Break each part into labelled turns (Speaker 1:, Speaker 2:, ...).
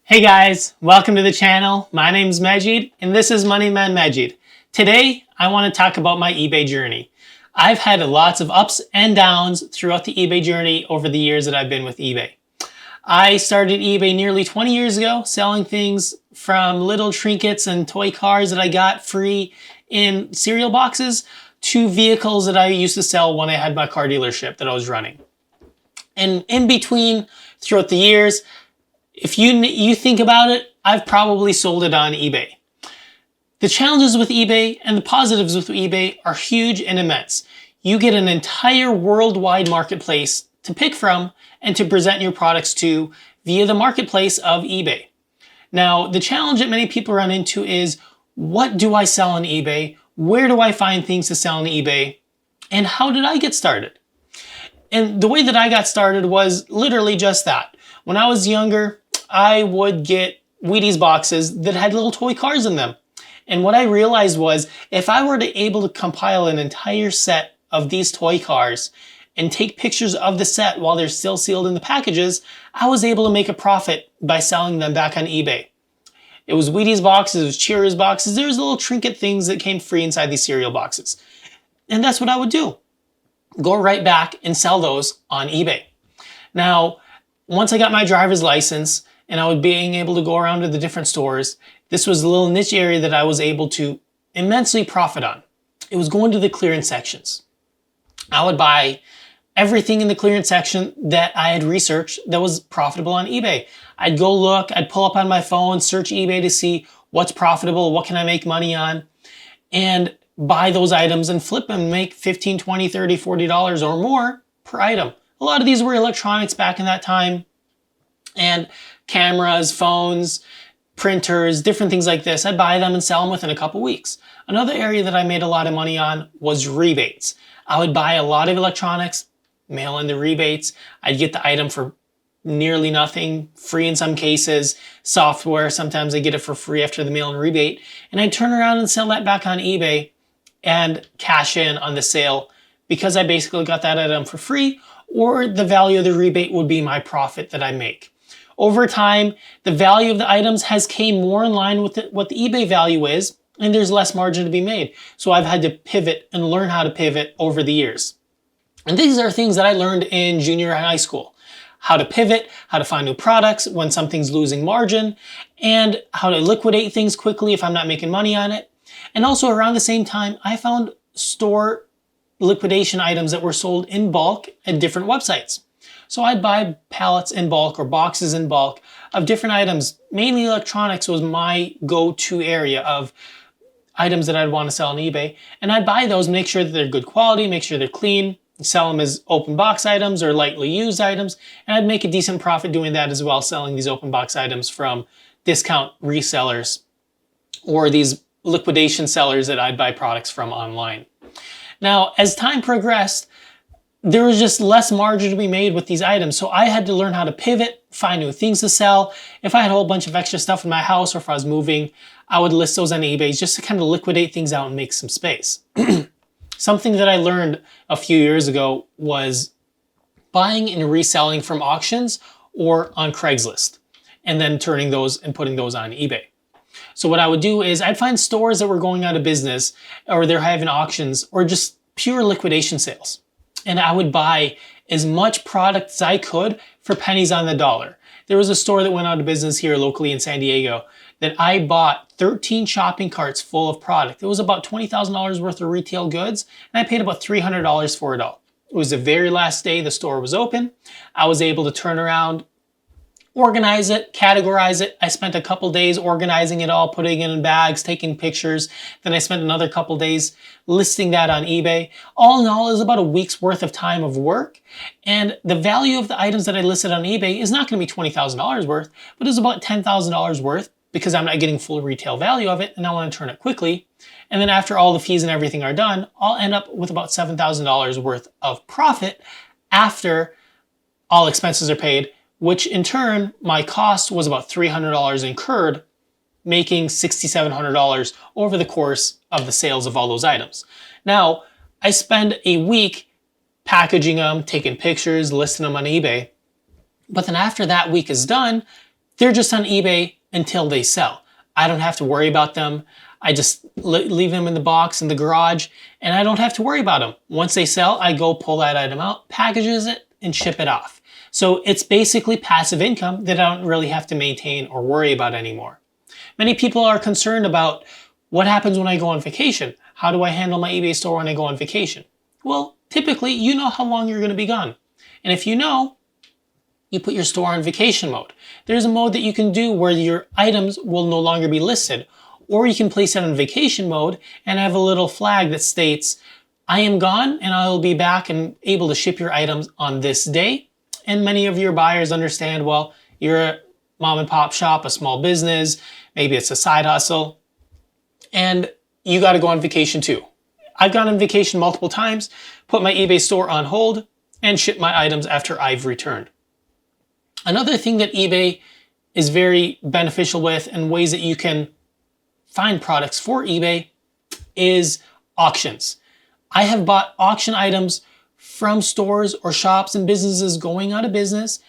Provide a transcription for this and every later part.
Speaker 1: Hey guys, welcome to the channel. My name's Majid and this is Money Man Majid. Today, I want to talk about my eBay journey. I've had lots of ups and downs throughout the eBay journey over the years that I've been with eBay. I started eBay nearly 20 years ago, selling things from little trinkets and toy cars that I got free in cereal boxes to vehicles that I used to sell when I had my car dealership that I was running. And in between, throughout the years, if you think about it, I've probably sold it on eBay. The challenges with eBay and the positives with eBay are huge and immense. You get an entire worldwide marketplace to pick from and to present your products to via the marketplace of eBay. Now, the challenge that many people run into is, what do I sell on eBay? Where do I find things to sell on eBay? And how did I get started? And the way that I got started was literally just that. When I was younger, I would get Wheaties boxes that had little toy cars in them. And what I realized was, if I were able to compile an entire set of these toy cars and take pictures of the set while they're still sealed in the packages, I was able to make a profit by selling them back on eBay. It was Wheaties boxes, it was Cheerios boxes, there was little trinket things that came free inside these cereal boxes. And that's what I would do. Go right back and sell those on eBay. Now, once I got my driver's license and I was being able to go around to the different stores, this was a little niche area that I was able to immensely profit on. It was going to the clearance sections. I would buy everything in the clearance section that I had researched that was profitable on eBay. I'd go look, I'd pull up on my phone, search eBay to see what's profitable, what can I make money on, and buy those items and flip them and make $15, $20, $30, $40 or more per item. A lot of these were electronics back in that time, and cameras, phones, printers, different things like this. I'd buy them and sell them within a couple weeks. Another area that I made a lot of money on was rebates. I would buy a lot of electronics, mail in the rebates. I'd get the item for nearly nothing, free in some cases. Software, sometimes I get it for free after the mail in rebate. And I'd turn around and sell that back on eBay and cash in on the sale because I basically got that item for free, or the value of the rebate would be my profit that I make. Over time, the value of the items has came more in line with what the eBay value is, and there's less margin to be made. So I've had to pivot and learn how to pivot over the years. And these are things that I learned in junior high school. How to pivot, how to find new products when something's losing margin, and how to liquidate things quickly if I'm not making money on it. And also around the same time, I found store liquidation items that were sold in bulk at different websites. So I'd buy pallets in bulk or boxes in bulk of different items. Mainly electronics was my go-to area of items that I'd want to sell on eBay. And I'd buy those, make sure that they're good quality, make sure they're clean, sell them as open box items or lightly used items. And I'd make a decent profit doing that as well, selling these open box items from discount resellers or these liquidation sellers that I'd buy products from online. Now, as time progressed, there was just less margin to be made with these items. So I had to learn how to pivot, find new things to sell. If I had a whole bunch of extra stuff in my house or if I was moving, I would list those on eBay just to kind of liquidate things out and make some space. Something that I learned a few years ago was buying and reselling from auctions or on Craigslist, and then turning those and putting those on eBay. So what I would do is I'd find stores that were going out of business, or they're having auctions, or just pure liquidation sales. And I would buy as much product as I could for pennies on the dollar. There was a store that went out of business here locally in San Diego that I bought 13 shopping carts full of product. It was about $20,000 worth of retail goods, and I paid about $300 for it all. It was the very last day the store was open. I was able to turn around, organize it, categorize it. I spent a couple days organizing it all, putting it in bags, taking pictures. Then I spent another couple days listing that on eBay. All in all, it was about a week's worth of time of work. And the value of the items that I listed on eBay is not going to be $20,000 worth, but it's about $10,000 worth because I'm not getting full retail value of it and I want to turn it quickly. And then after all the fees and everything are done, I'll end up with about $7,000 worth of profit after all expenses are paid, which in turn, my cost was about $300 incurred, making $6,700 over the course of the sales of all those items. Now, I spend a week packaging them, taking pictures, listing them on eBay. But then after that week is done, they're just on eBay until they sell. I don't have to worry about them. I just leave them in the box in the garage and I don't have to worry about them. Once they sell, I go pull that item out, packages it, and ship it off. So it's basically passive income that I don't really have to maintain or worry about anymore. Many people are concerned about what happens when I go on vacation. How do I handle my eBay store when I go on vacation? Well, typically you know how long you're going to be gone. And if you know, you put your store on vacation mode. There's a mode that you can do where your items will no longer be listed, or you can place it on vacation mode and have a little flag that states, I am gone and I will be back and able to ship your items on this day. And many of your buyers understand, well, you're a mom and pop shop, a small business, maybe it's a side hustle, and you got to go on vacation too. I've gone on vacation multiple times, put my eBay store on hold, and ship my items after I've returned. Another thing that eBay is very beneficial with and ways that you can find products for eBay is auctions. I have bought auction items from stores or shops and businesses going out of business,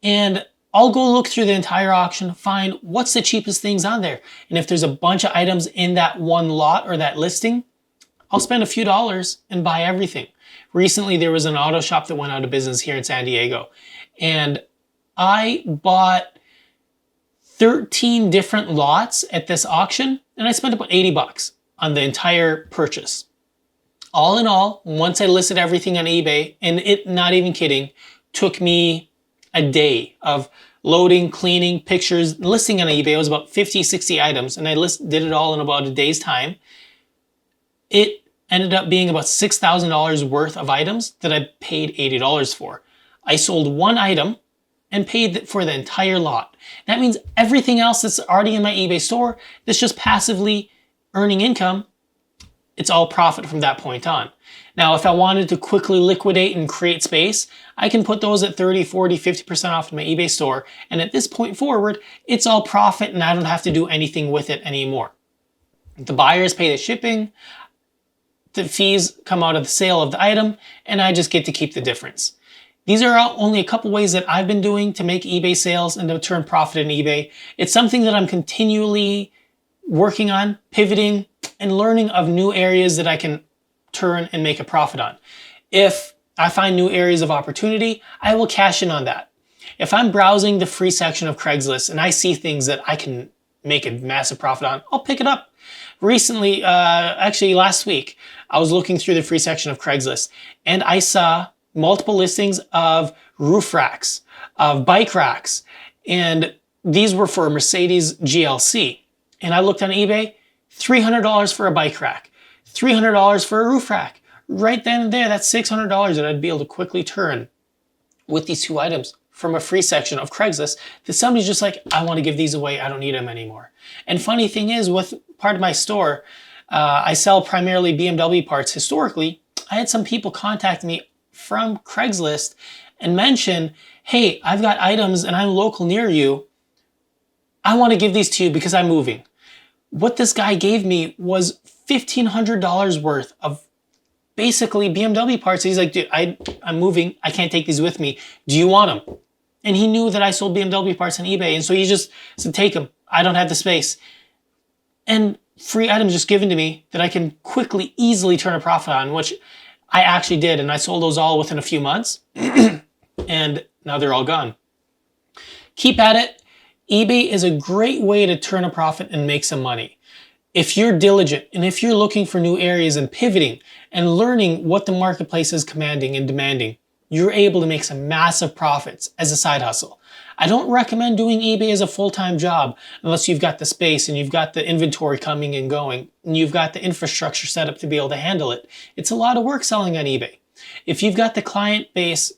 Speaker 1: and I'll go look through the entire auction, find what's the cheapest things on there. And if there's a bunch of items in that one lot or that listing, I'll spend a few dollars and buy everything. Recently, there was an auto shop that went out of business here in San Diego, and I bought 13 different lots at this auction, and I spent about 80 bucks on the entire purchase. All in all, once I listed everything on eBay, and it, not even kidding, took me a day of loading, cleaning, pictures, listing on eBay. It was about 50, 60 items, and I did it all in about a day's time. It ended up being about $6,000 worth of items that I paid $80 for. I sold one item and paid for the entire lot. That means everything else that's already in my eBay store that's just passively earning income, it's all profit from that point on. Now, if I wanted to quickly liquidate and create space, I can put those at 30, 40, 50% off in my eBay store. And at this point forward, it's all profit and I don't have to do anything with it anymore. The buyers pay the shipping, the fees come out of the sale of the item, and I just get to keep the difference. These are only a couple ways that I've been doing to make eBay sales and to turn profit in eBay. It's something that I'm continually working on, pivoting, and learning of new areas that I can turn and make a profit on. If I find new areas of opportunity, I will cash in on that. If I'm browsing the free section of Craigslist and I see things that I can make a massive profit on, I'll pick it up. Recently, actually last week, I was looking through the free section of Craigslist and I saw multiple listings of roof racks, of bike racks, and these were for a Mercedes GLC. And I looked on eBay, $300 for a bike rack, $300 for a roof rack. Right then and there, that's $600 that I'd be able to quickly turn with these two items from a free section of Craigslist that somebody's just like, I want to give these away, I don't need them anymore. And funny thing is, with part of my store, I sell primarily BMW parts. Historically, I had some people contact me from Craigslist and mention, hey, I've got items and I'm local near you. I want to give these to you because I'm moving. What this guy gave me was $1,500 worth of basically BMW parts. He's like, dude, I'm moving. I can't take these with me. Do you want them? And he knew that I sold BMW parts on eBay. And so he just said, take them. I don't have the space. And free items just given to me that I can quickly, easily turn a profit on, which I actually did. And I sold those all within a few months. And now they're all gone. Keep at it. eBay is a great way to turn a profit and make some money. If you're diligent and if you're looking for new areas and pivoting and learning what the marketplace is commanding and demanding, you're able to make some massive profits as a side hustle. I don't recommend doing eBay as a full-time job unless you've got the space and you've got the inventory coming and going and you've got the infrastructure set up to be able to handle it. It's a lot of work selling on eBay. If you've got the client base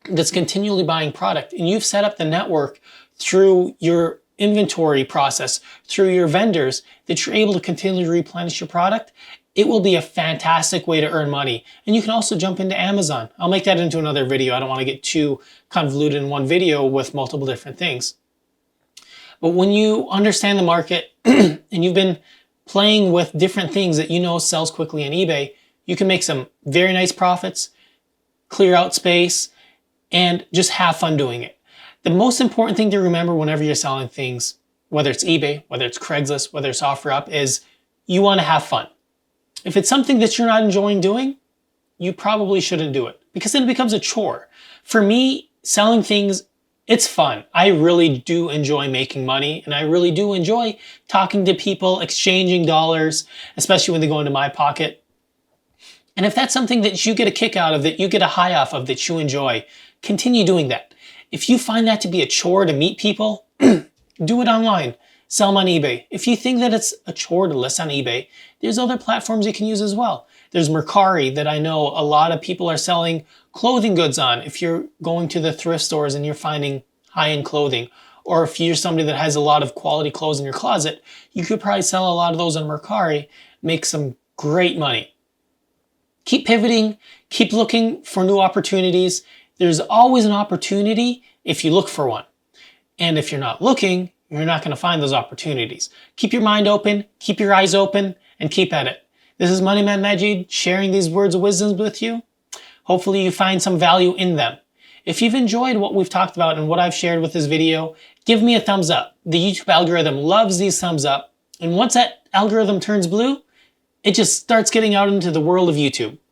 Speaker 1: that's continually buying product and you've set up the network through your inventory process, through your vendors, that you're able to continually replenish your product, it will be a fantastic way to earn money. And you can also jump into Amazon. I'll make that into another video. I don't want to get too convoluted in one video with multiple different things. But when you understand the market and you've been playing with different things that you know sells quickly on eBay, you can make some very nice profits, clear out space, and just have fun doing it. The most important thing to remember whenever you're selling things, whether it's eBay, whether it's Craigslist, whether it's OfferUp, is you want to have fun. If it's something that you're not enjoying doing, you probably shouldn't do it because then it becomes a chore. For me, selling things, it's fun. I really do enjoy making money, and I really do enjoy talking to people, exchanging dollars, especially when they go into my pocket. And if that's something that you get a kick out of, that you get a high off of, that you enjoy, continue doing that. If you find that to be a chore to meet people, do it online. Sell them on eBay. If you think that it's a chore to list on eBay, there's other platforms you can use as well. There's Mercari that I know a lot of people are selling clothing goods on. If you're going to the thrift stores and you're finding high-end clothing, or if you're somebody that has a lot of quality clothes in your closet, you could probably sell a lot of those on Mercari, make some great money. Keep pivoting, keep looking for new opportunities. There's always an opportunity if you look for one. And if you're not looking, you're not going to find those opportunities. Keep your mind open, keep your eyes open, and keep at it. This is Moneyman Majid sharing these words of wisdom with you. Hopefully you find some value in them. If you've enjoyed what we've talked about and what I've shared with this video, give me a thumbs up. The YouTube algorithm loves these thumbs up. And once that algorithm turns blue, it just starts getting out into the world of YouTube.